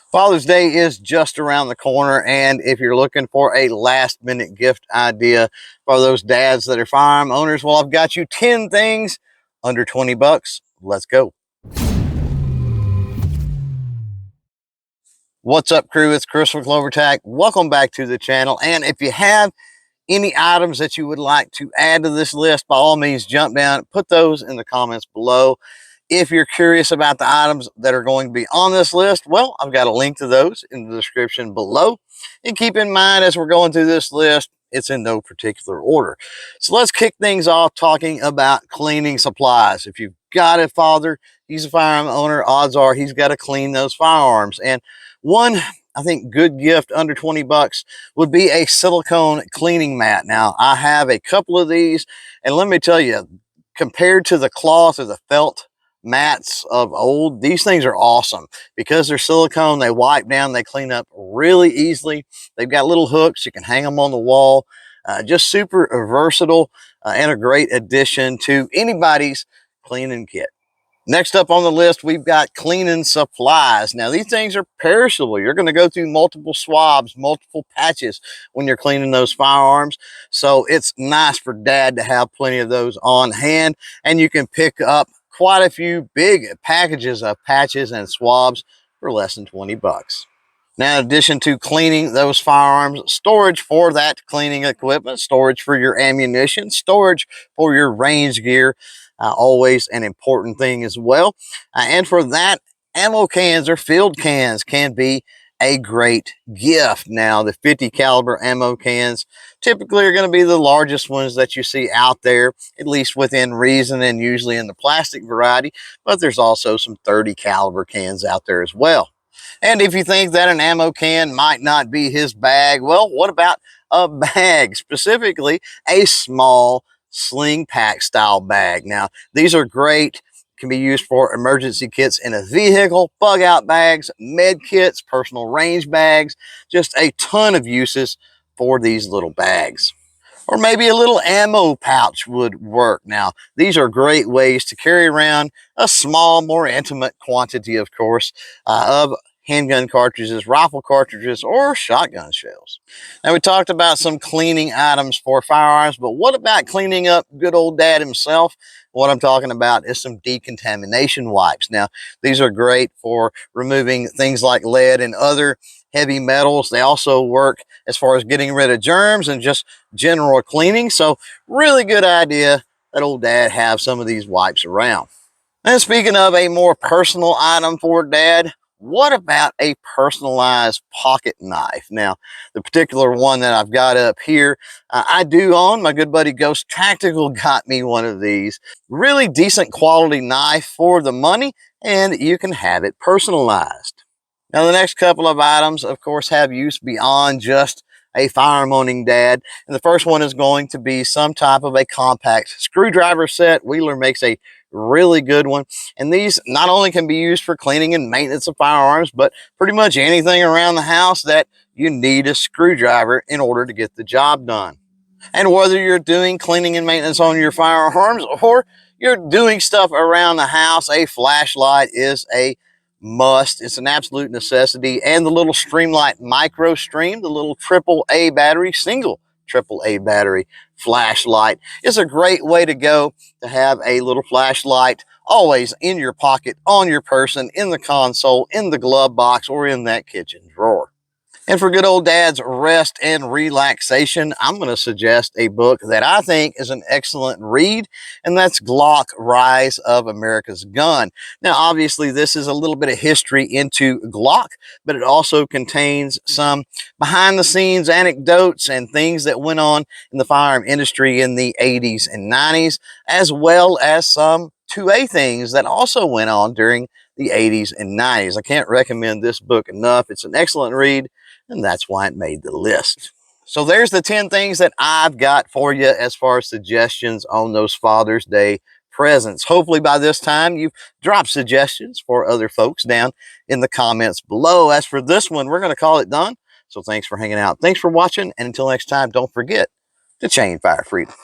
Father's Day is just around the corner, and if you're looking for a last-minute gift idea for those dads that are firearm owners, well, I've got you 10 things under 20 bucks. Let's go. What's up, crew? It's Chris from CloverTac. Welcome back to the channel, and if you have any items that you would like to add to this list, by all means, jump down, put those in the comments below. If you're curious about the items that are going to be on this list, well, I've got a link to those in the description below. And keep in mind, as we're going through this list, it's in no particular order. So let's kick things off talking about cleaning supplies. If you've got a father, he's a firearm owner, odds are he's got to clean those firearms. And one, I think, good gift under 20 bucks would be a silicone cleaning mat. Now, I have a couple of these, and let me tell you, compared to the cloth or the felt mats of old, these things are awesome because they're silicone. They wipe down, they clean up really easily. They've got little hooks, you can hang them on the wall. Just super versatile and a great addition to anybody's cleaning kit. Next up on the list, we've got cleaning supplies. Now, these things are perishable. You're going to go through multiple swabs, multiple patches when you're cleaning those firearms. So it's nice for dad to have plenty of those on hand, and you can pick up quite a few big packages of patches and swabs for less than 20 bucks. Now, in addition to cleaning those firearms, storage for that cleaning equipment, storage for your ammunition, storage for your range gear, always an important thing as well. And for that, ammo cans or field cans can be a great gift. Now, the 50 caliber ammo cans typically are going to be the largest ones that you see out there, at least within reason, and usually in the plastic variety, but there's also some 30 caliber cans out there as well. And if you think that an ammo can might not be his bag, well, what about a bag, specifically a small Sling Pack style bag? Now, these are great, can be used for emergency kits in a vehicle, bug out bags, med kits, personal range bags, just a ton of uses for these little bags. Or maybe a little ammo pouch would work. Now, these are great ways to carry around a small, more intimate quantity, of course, of handgun cartridges, rifle cartridges, or shotgun shells. Now, we talked about some cleaning items for firearms, but what about cleaning up good old dad himself? What I'm talking about is some decontamination wipes. Now, these are great for removing things like lead and other heavy metals. They also work as far as getting rid of germs and just general cleaning. So really good idea that old dad have some of these wipes around. And speaking of a more personal item for dad, what about a personalized pocket knife? Now, the particular one that I've got up here, I do own. My good buddy Ghost Tactical got me one of these. Really decent quality knife for the money, and you can have it personalized. Now, the next couple of items, of course, have use beyond just a firearm owning dad. And the first one is going to be some type of a compact screwdriver set. Wheeler makes a really good one. And these not only can be used for cleaning and maintenance of firearms, but pretty much anything around the house that you need a screwdriver in order to get the job done. And whether you're doing cleaning and maintenance on your firearms or you're doing stuff around the house, a flashlight is a must. It's an absolute necessity. And the little Streamlight Micro Stream, the little AAA battery, single AAA battery flashlight, is a great way to go to have a little flashlight always in your pocket, on your person, in the console, in the glove box, or in that kitchen drawer. And for good old dad's rest and relaxation, I'm going to suggest a book that I think is an excellent read, and that's Glock: Rise of America's Gun. Now, obviously, this is a little bit of history into Glock, but it also contains some behind-the-scenes anecdotes and things that went on in the firearm industry in the 80s and 90s, as well as some 2A things that also went on during the 80s and 90s. I can't recommend this book enough. It's an excellent read, and that's why it made the list. So there's the 10 things that I've got for you as far as suggestions on those Father's Day presents. Hopefully by this time you've dropped suggestions for other folks down in the comments below. As for this one, we're going to call it done. So thanks for hanging out. Thanks for watching. And until next time, don't forget to chain fire freedom.